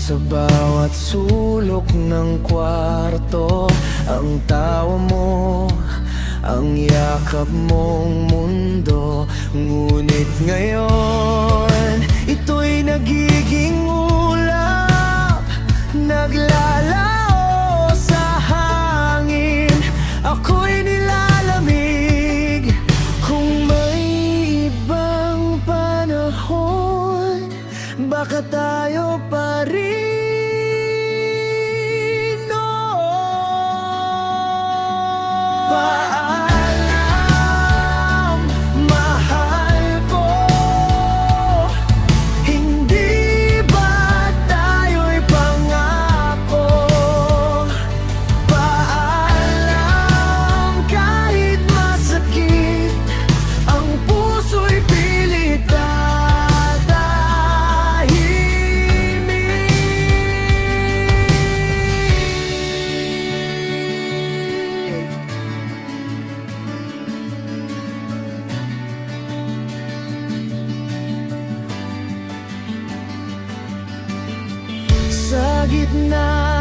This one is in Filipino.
Sa bawat sulok ng kwarto, ang tawa mo, ang yakap mong mundo. Ngunit ngayon, ito'y nagiging ulap, naglalao sa hangin. Ako'y nilalamig. Kung may ibang panahon, baka tayo pa rin. Paalam, mahal ko. Hindi ba tayo'y pangako? Paalam, kahit masakit, ang puso'y pilit sa gitna